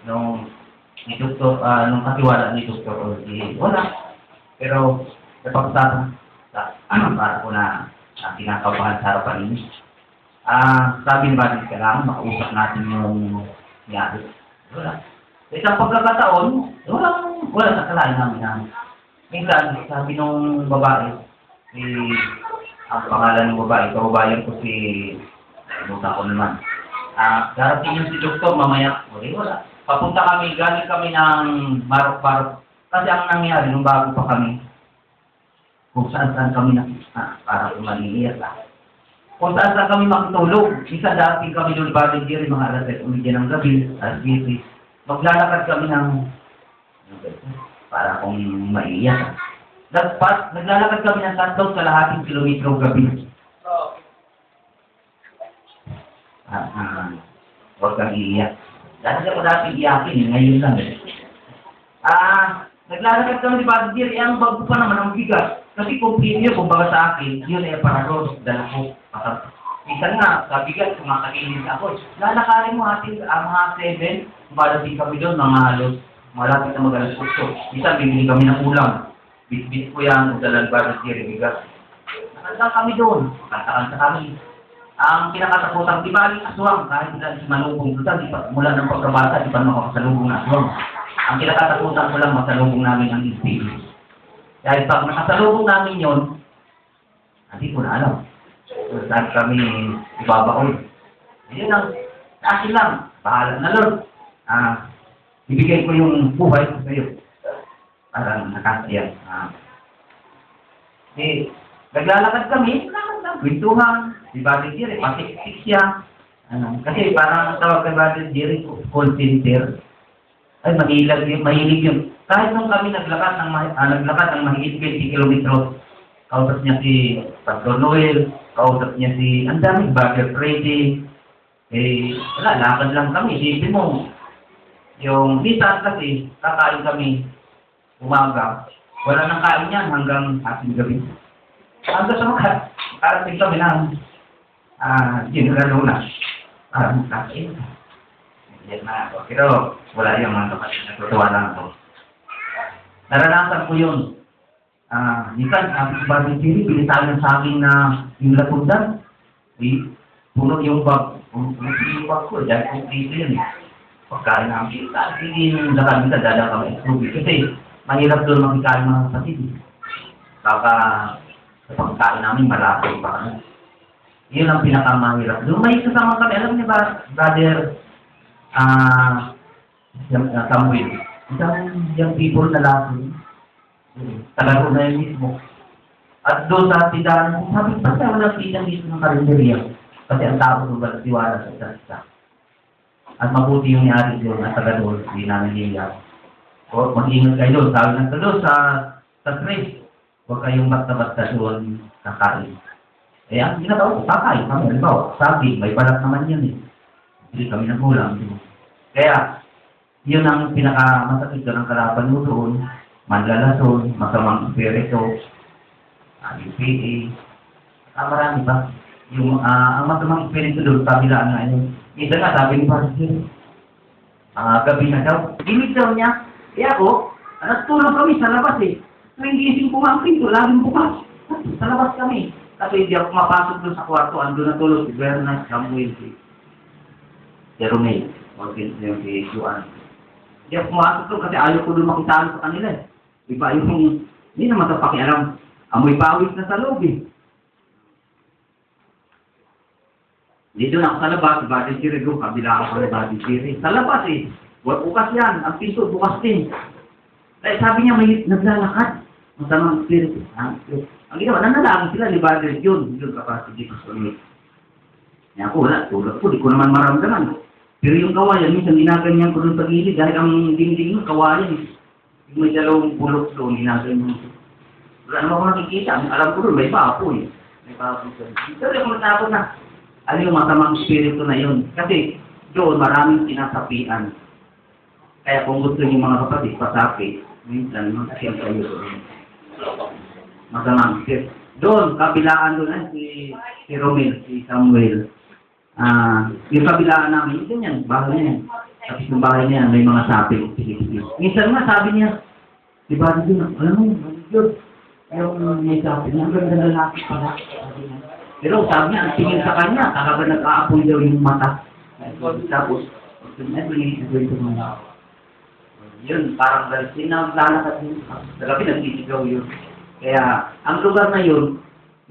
nung nung katiwala ni Dr. Olgi, wala. Pero, napagsasabi, para ko na kinakabahan sa harapan ninyo. Sabi ni Badis, kailangan makausap natin yung nangyari. Wala. Sa isang pagkakataon, wala sa kalahin namin. Minsan, sabi nung babae, ang pangalan ng babae, kababayan ko luta ko naman. Darating yung si Doktor, mamaya, wala. Papunta kami, galing kami ng Marok-Marok. Kasi ang nangyari, nung bago pa kami, kung saan-saan kami nakita, para kumaliiyak lang. Kung saan-saan kami makitulog, isa dating kami doon volunteer, mga alas 7 ng gabi, alas 10. Maglalakad kami ng, para kung maiiyak. Naglalakad kami ng 3 kilometro gabi. Huwag kang iiyak. Dati ako dati iyakin, ngayon lang. Naglalakad kami ni Volunteer, ang bago pa naman ang bigas. Kasi kung premium, kumbaga sa akin, yun ay para ron, dala ko. Minsan nga, sa bigas, kumakainin ako. Lalakarin mo ating mga 7, malating kami doon, mga halos, malapit na mag-alas 8. Minsan, bibili kami ng ulam. Bit-bit ko yan, udalan Volunteer, bigas. Nakanta kami doon, kanta-kanta kami. Ang pinakatakutan, di ba, aswang, kahit sila si Manubong doon, mula ng pagkabata, di pa makasalubong na aswang. Ang pinakatakutan ko lang, masalubong namin ang SPA. Dahil pag nakasalubong namin yun, hindi ko na alam. Saan kami ibabaon. Yun ang, sa akin lang, bahala na Lord. Ibigay ko yung buhay ko sa iyo. Parang nakasiyan. Naglalakad kami, kwentuhan, si Badis Jerry, pasik-sik siya. Kasi parang tawag kay Badis Jerry, call center. Ay, mahilig yun. Kahit nung kami naglakad ng mahigit 20 kilometros, kausap niya si Pastor Noel, kausap niya si, ang daming Brother Freddy. Wala, lakad lang kami. Isipin mo, yung minsan kasi, kakain kami, umaga, wala nang kain yan hanggang ating gabi. Hanggang sa mga, karating kami ng General Luna. Parang kakain. Yan na ako. Pero wala yung mga kapatid. Natutuwa lang ako. Naranasan ko yun. Minsan, si Badis Jerry, pilitan sa akin na yung lapundan. Puno yung bag. Puno yung bag ko. Dahil kung dito yun. Pagkain namin. Sige yung lakad nila, dala kami extrubi. Kasi mahirap doon makikain mga kapatid. Baka sa pagkain namin, malapit pa kami. Yun ang pinakamahirap. Doon may kasama kami. Alam niyo ba, Brother Samuel? Isang young people na lahat. Talaro na yun mismo. At doon sa tindahan, sabi, ba't na walang tindahan dito ng karinderya? Kasi ang tao doon ba natiwala sa isa-isa. At mabuti yung ni-aris doon at taga doon, hindi namin liya. O mag-ingat kayo doon. Sabi ng doon sa stress. Huwag kayong basta-basta doon kakain. Ang ginagawa ko, kakain kami. Halimbawa, sabi, may balat naman yun eh. Hindi kami nagulang. Kaya, yun ang pinakamasakit doon ang kalaban mo doon. Manlalason, masamang espiritu, UPA, marami ba? Yung ang masamang espiritu doon, kabilaan nga yun. Isa nga, sabi ni Pastor, gabi na daw. Ginig daw niya, ako, natulog kami sa labas eh. Tuwing gising ko nga ang pinto, laging bukas. Sa labas kami. Kasi hindi ako mapasok doon sa kwarto, ando na tulog si Bernard, Samuel, si Romeo, o si Juan. Hindi ako pumasok doon kasi ayaw ko doon makitaan sa kanila eh. Iba yung, hindi naman sa pakialam, amoy pawis na sa loob eh. Dito na ako sa labas, si Badis Jerry doon, kabila ako ni Badis Jerry. Sa labas eh, bukas yan, ang pinto bukas din. Kaya sabi niya, may naglalakad. Masamang spirit. Ang ginawa, nanalangin sila ni Badis yun kapatid dito sa ulit. Kaya ako, wala, tulad ko, di ko naman maramdaman. Pero yung kawayan, minsan ginaganyan ko doon sa gilid, dahil ang dingding yung kawayan eh. Yung may dalawang bulok doon, ginaganyan. Wala naman ako nakikita. Alam ko doon, may papo eh. May papo doon. Pero yung matapos na, ano yung masamang spirito na yun? Kasi doon, maraming sinasapian. Kaya kung gusto yung mga kapatid, pasapi, minsan, magkasiyang kayo doon. Masamang spirito. Doon, kabilaan doon, si Romel, si Samuel. Yung kabilaan namin, ganyan, bahay niya yan. Tapos yung bahay niya, may mga sabi. Minsan nga, sabi niya, di ba, alam mo, yun, ayaw may sabi niya, ang ganda lalaki pala. Pero sabi niya, ang tingin sa kanya, talaga nag-aapoy daw yung mata. Tapos, yun, parang galit na maglalakad yun. Sa gabi, nagsisigaw yun. Kaya, ang lugar na yun,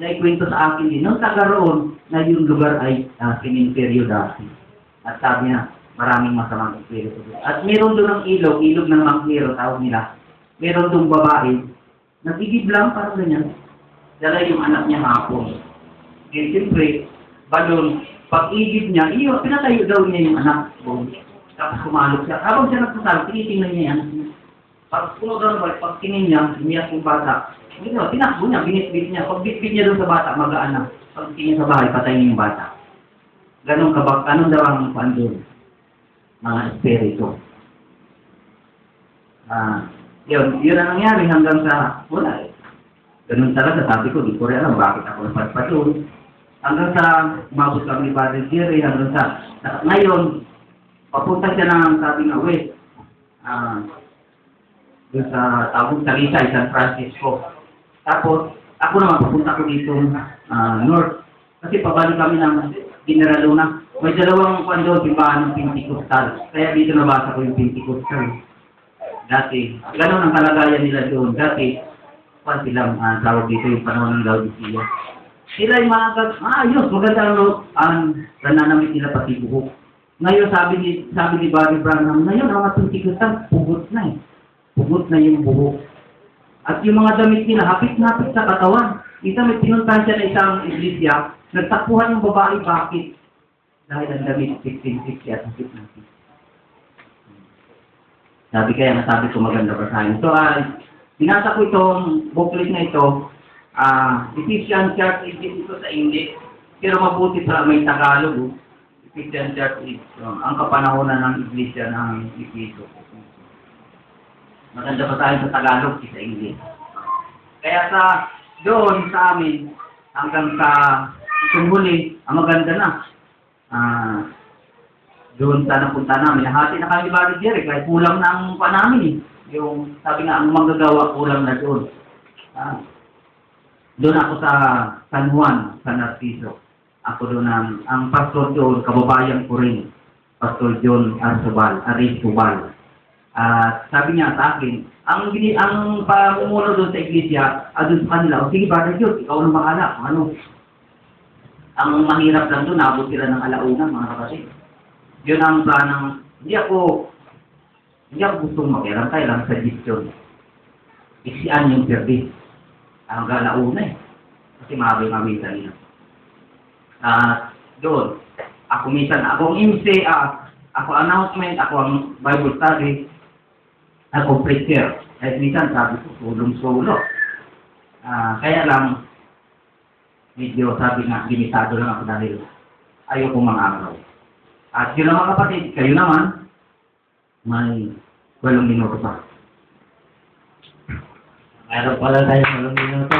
naikwento sa akin din, nung taga roon, na yung lugar ay sininteryo dati. At sabi niya, maraming masamang espiritu. At meron doon ang ilog ng Mangklero, tawag nila. Meron doon babae, nagigib lang, parang ganyan. Dala yung anak niya hapon. Eh, siyempre, balon, pag-igib niya, pinatayo daw niya yung anak. Tapos kumalog siya. Habang siya nagpasal, tinitingnan niya yung anak niya. Pag pumunod balik, pag tingin niya, umiyak yung bata. Tinakbo niya, binitbit niya. Pag bitbit niya doon sa bata, magaan na. Pag tingin sa bahay, patay niya yung bata. Ganun kabak, anong daw ang pandun? Mga espiritu. Yun ang nangyari hanggang sa, wala eh. Ganun talaga, sabi ko, di ko rin alam bakit ako napagpatun. Hanggang sa, umabot kami ni Padre Jerry, hanggang sa, ngayon, papunta siya ng, sabi nga, wait, doon sa Tagum Talisay, San Francisco. Tapos, ako naman, papunta ko dito, north. Kasi pabalik kami ng General Luna. May dalawang kwando, simbahan ng Pentecostal. Kaya dito nabasa ko yung Pentecostal. Dati, gano'n ang kalagayan nila doon. Dati, pa silang tawag dito yung panahon ng Laodicea. Sila yung mga ayos, maganda ang nananamit nila pati buhok. Ngayon, sabi ni Bobby Branham, ngayon, ang mga Pentecostal, pugot na eh. Pugot na yung buhok. At yung mga damit nila, hapit-hapit sa katawan. Isa may pinuntahan siya na isang iglesia, nagtakbuhan yung babae, bakit? Dahil ang damit, 1550 at hapit-hapit. Sabi ko maganda pa sa akin. So, binasa ko itong booklet na ito, Ephesians chapter 8 ito sa English, pero mabuti sa may Tagalog. Ephesians chapter 8, ang kapanahonan ng iglesia ng Ephesus. Maganda pa tayo sa Tagalog sa English. Kaya doon sa amin, hanggang sa itong huli, ang maganda na. Doon sa napunta namin, hati na kami ni Padre Jerry, kahit kulang na ang pa namin eh. Yung, sabi nga, ang manggagawa kulang na doon. Doon ako sa San Juan, San Narciso. Ako doon ang pastor doon, kababayan ko rin. Pastor John Arizubal. Sabi niya sa akin, ang pamumuno doon sa iglesia, doon sa kanila, sige Padre John, ikaw ang bahala. Ang mahirap lang doon, nabot sila ng alauna, mga kapatid. Yun ang planang, hindi ako gustong makialam, kaya lang sa suggestion. Iksian yung service. Ang galauna eh. Kasi mabay-mabay kanina. Doon, ako minsan, ako ang MC, ako announcement, ako ang Bible study, ako preacher. Kahit minsan, sabi ko, sulong-sulo. Kaya lang, medyo sabi nga, limitado lang ako dahil ayoko mang-araw. At yun lang mga kapatid, kayo naman, may 8 minuto pa. Meron pala tayo 8 minuto.